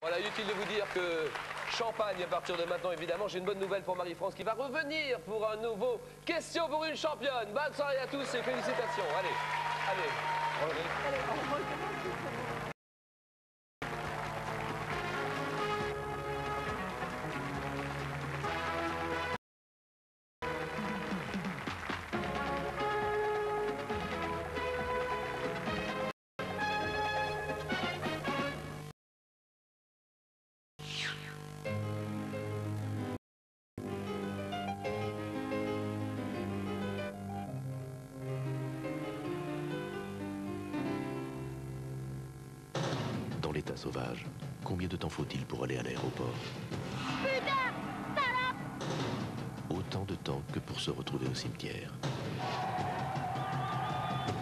Voilà, inutile de vous dire que champagne à partir de maintenant, évidemment. J'ai une bonne nouvelle pour Marie-France qui va revenir pour un nouveau Question pour une championne. Bonne soirée à tous et félicitations. Allez, allez. Dans l'état sauvage, combien de temps faut-il pour aller à l'aéroport? Putain! Salope! Autant de temps que pour se retrouver au cimetière.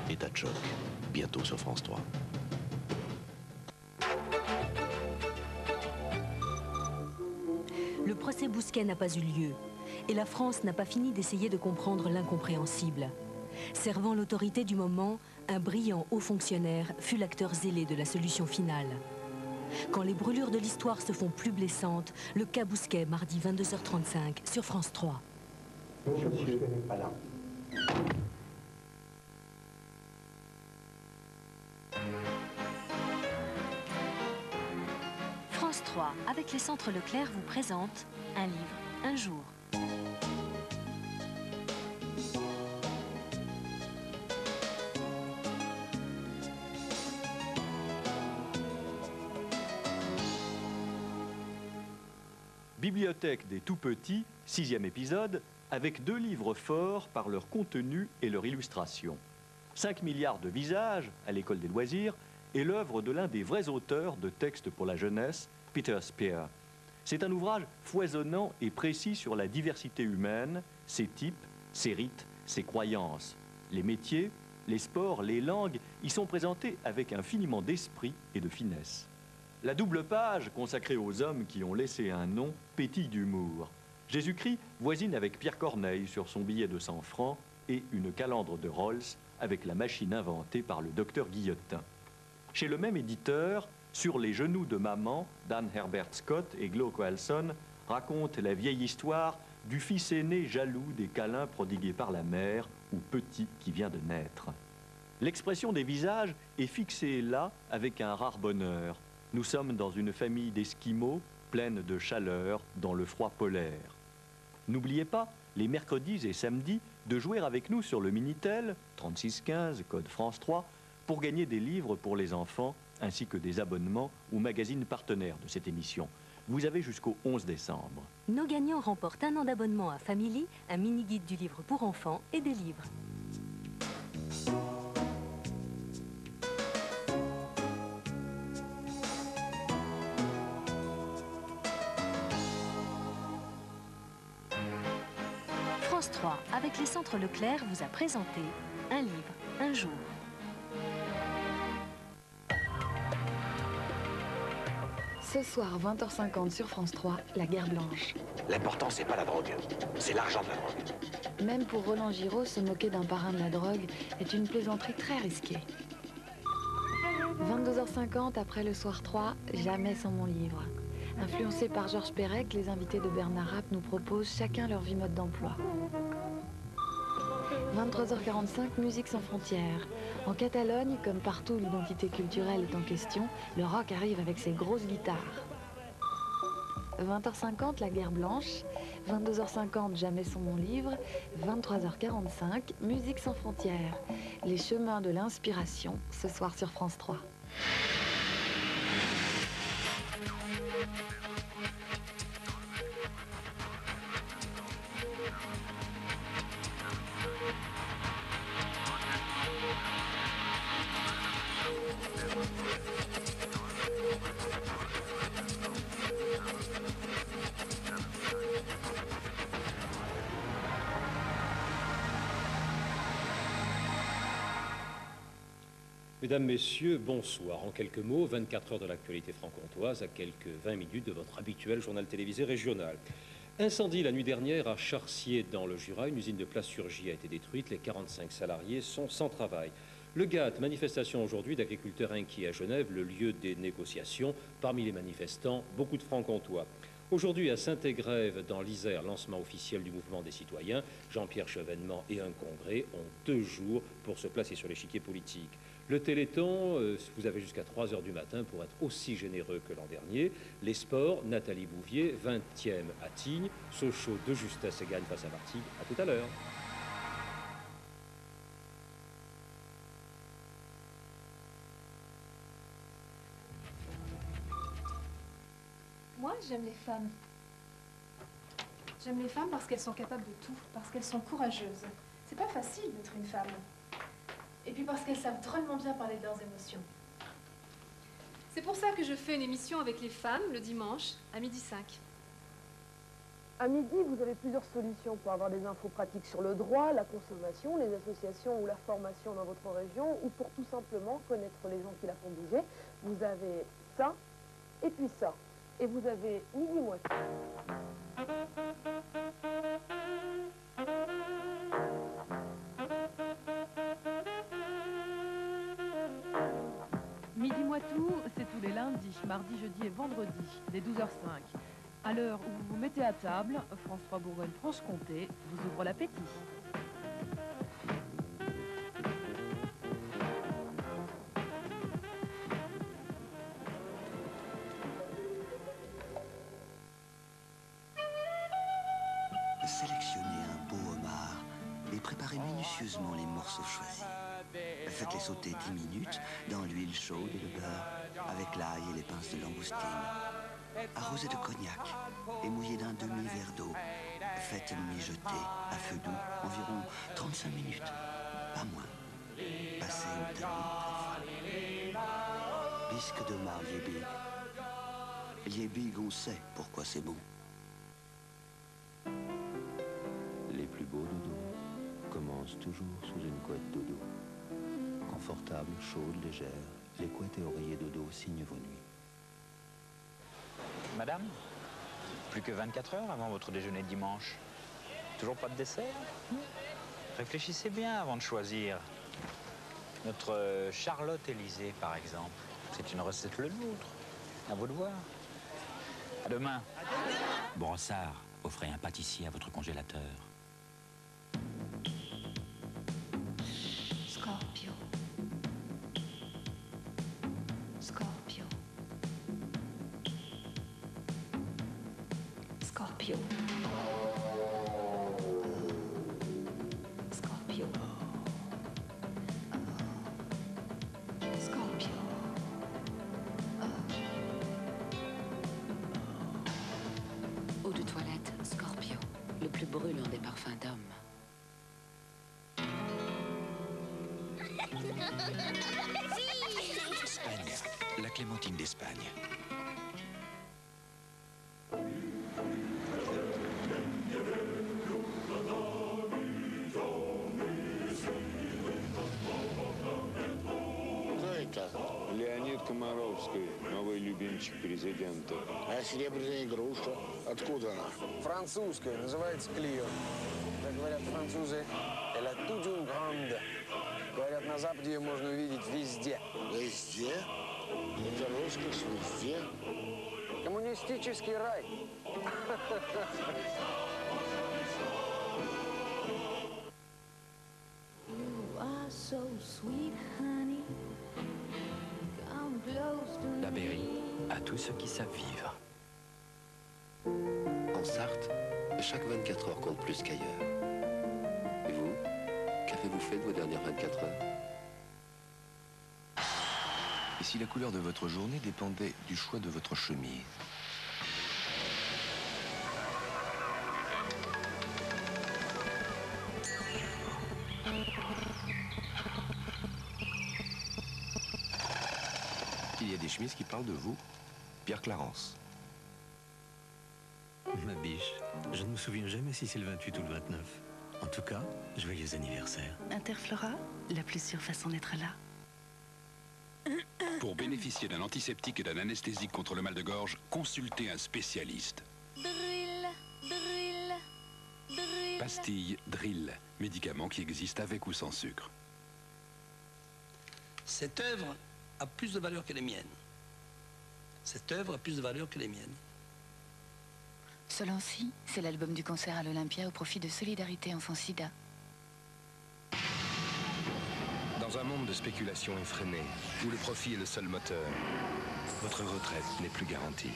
État de choc, bientôt sur France 3. Le procès Bousquet n'a pas eu lieu et la France n'a pas fini d'essayer de comprendre l'incompréhensible. Servant l'autorité du moment, un brillant haut fonctionnaire fut l'acteur zélé de la solution finale. Quand les brûlures de l'histoire se font plus blessantes, le cas Bousquet, mardi 22h35 sur France 3. Monsieur n'est pas là. France 3, avec les centres Leclerc, vous présente un livre, un jour. Bibliothèque des tout-petits, 6e épisode, avec 2 livres forts par leur contenu et leur illustration. 5 milliards de visages à l'école des loisirs est l'œuvre de l'un des vrais auteurs de textes pour la jeunesse, Peter Spear. C'est un ouvrage foisonnant et précis sur la diversité humaine, ses types, ses rites, ses croyances. Les métiers, les sports, les langues y sont présentés avec infiniment d'esprit et de finesse. La double page, consacrée aux hommes qui ont laissé un nom, pétille d'humour. Jésus-Christ voisine avec Pierre Corneille sur son billet de 100 francs et une calandre de Rolls avec la machine inventée par le docteur Guillotin. Chez le même éditeur, Sur les genoux de maman, Dan Herbert Scott et Glo Coalson racontent la vieille histoire du fils aîné jaloux des câlins prodigués par la mère ou petit qui vient de naître. L'expression des visages est fixée là avec un rare bonheur. Nous sommes dans une famille d'esquimaux pleine de chaleur dans le froid polaire. N'oubliez pas, les mercredis et samedis, de jouer avec nous sur le Minitel, 3615, code France 3, pour gagner des livres pour les enfants, ainsi que des abonnements aux magazines partenaires de cette émission. Vous avez jusqu'au 11 décembre. Nos gagnants remportent un an d'abonnement à Family, un mini-guide du livre pour enfants et des livres. France 3, avec les centres Leclerc, vous a présenté un livre, un jour. Ce soir, 20h50 sur France 3, La Guerre Blanche. L'important, c'est pas la drogue, c'est l'argent de la drogue. Même pour Roland Giraud, se moquer d'un parrain de la drogue est une plaisanterie très risquée. 22h50, après le soir 3, Jamais sans mon livre. Influencés par Georges Perec, les invités de Bernard Rapp nous proposent chacun leur vie mode d'emploi. 23h45, Musique sans frontières. En Catalogne, comme partout où l'identité culturelle est en question, le rock arrive avec ses grosses guitares. 20h50, La Guerre Blanche. 22h50, Jamais sans mon livre. 23h45, Musique sans frontières. Les chemins de l'inspiration, ce soir sur France 3. Mesdames, Messieurs, bonsoir. En quelques mots, 24 heures de l'actualité franc-comtoise à quelques 20 minutes de votre habituel journal télévisé régional. Incendie la nuit dernière à Charcier dans le Jura. Une usine de plasturgie a été détruite. Les 45 salariés sont sans travail. Le GATT, manifestation aujourd'hui d'agriculteurs inquiets à Genève, le lieu des négociations. Parmi les manifestants, beaucoup de francs-comtois. Aujourd'hui, à Saint-Égrève, dans l'Isère, lancement officiel du mouvement des citoyens, Jean-Pierre Chevènement et un congrès ont 2 jours pour se placer sur l'échiquier politique. Le Téléthon, vous avez jusqu'à 3 h du matin pour être aussi généreux que l'an dernier. Les sports, Nathalie Bouvier, 20e à Tignes, Sochaux de justesse et gagne face à Martigues. À tout à l'heure. Moi, j'aime les femmes. J'aime les femmes parce qu'elles sont capables de tout, parce qu'elles sont courageuses. C'est pas facile d'être une femme. Et puis parce qu'elles savent drôlement bien parler de leurs émotions. C'est pour ça que je fais une émission avec les femmes le dimanche à 12h05. À midi, vous avez plusieurs solutions pour avoir des infos pratiques sur le droit, la consommation, les associations ou la formation dans votre région, ou pour tout simplement connaître les gens qui la font bouger. Vous avez ça, et puis ça. Et vous avez midi moitié. Midi Moitou, c'est tous les lundis, mardi, jeudi et vendredi, dès 12h05. À l'heure où vous vous mettez à table, France 3 Bourgogne-Franche-Comté vous ouvre l'appétit. Sélectionnez un beau homard et préparez minutieusement les morceaux choisis. Faites-les sauter 10 minutes dans l'huile chaude et le beurre, avec l'ail et les pinces de langoustine. Arrosez de cognac et mouillez d'un demi-verre d'eau. Faites mijoter à feu doux environ 35 minutes, pas moins. Passez au tamis très frais. Bisque de mar liébig. Liébig, on sait pourquoi c'est bon. Les plus beaux dodos commencent toujours sous une couette dodo. Confortable, chaude, légère, les couettes et oreillers dodo signent vos nuits. Madame, plus que 24 heures avant votre déjeuner de dimanche. Toujours pas de dessert? Réfléchissez bien avant de choisir. Notre Charlotte Élysée, par exemple. C'est une recette le nôtre. À vous de voir. À demain. Brossard, offrez un pâtissier à votre congélateur. Scorpio. Scorpio. Scorpio. Scorpio. Scorpio. Eau de toilette Scorpio, le plus brûlant des parfums d'homme. Espagne, la clémentine d'Espagne. Леонид Комаровский, новый любимчик президента. А серебряная игрушка? Откуда она? Французская, называется Клио. Как говорят французы, elle a toute une grande. Говорят, на Западе ее можно увидеть везде. Везде? Это роскошь везде? Коммунистический рай. You are so sweet, honey. Come close to La Berry, à tous ceux qui savent vivre. En Sarthe, chaque 24 heures compte plus qu'ailleurs. Et vous, qu'avez-vous fait de vos dernières 24 heures? Et si la couleur de votre journée dépendait du choix de votre chemise? Il y a des chemises qui parlent de vous, Pierre Clarence. Ma biche, je ne me souviens jamais si c'est le 28 ou le 29. En tout cas, joyeux anniversaire. Interflora, la plus sûre façon d'être là. Pour bénéficier d'un antiseptique et d'un anesthésique contre le mal de gorge, consultez un spécialiste. Drill, drill, drill. Pastille Drill, médicament qui existe avec ou sans sucre. Cette œuvre a plus de valeur que les miennes. Cette œuvre a plus de valeur que les miennes. Solancy, c'est l'album du concert à l'Olympia au profit de Solidarité Enfant Sida. Dans un monde de spéculation effrénée, où le profit est le seul moteur, votre retraite n'est plus garantie.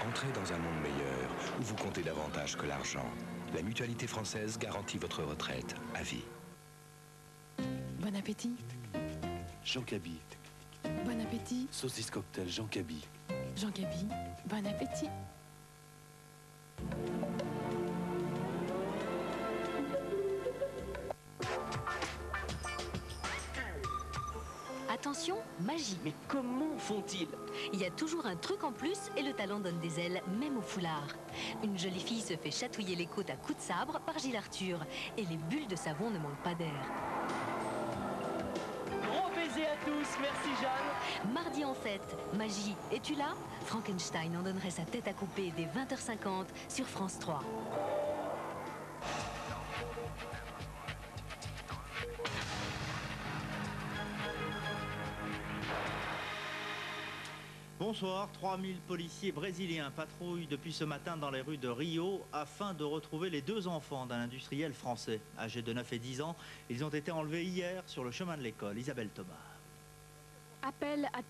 Entrez dans un monde meilleur, où vous comptez davantage que l'argent. La Mutualité française garantit votre retraite à vie. Bon appétit. Jean Cabi. Bon appétit. Saucisse cocktail Jean Cabi. Jean Cabi, bon appétit. Attention, magie. Mais comment font-ils? Il y a toujours un truc en plus et le talent donne des ailes, même au foulard. Une jolie fille se fait chatouiller les côtes à coups de sabre par Gilles Arthur. Et les bulles de savon ne manquent pas d'air. Gros baiser à tous, merci Jeanne. Mardi en fête, magie, es-tu là? Frankenstein en donnerait sa tête à couper dès 20h50 sur France 3. Bonsoir, 3000 policiers brésiliens patrouillent depuis ce matin dans les rues de Rio afin de retrouver les deux enfants d'un industriel français. Âgés de 9 et 10 ans, ils ont été enlevés hier sur le chemin de l'école. Isabelle Thomas. Appel à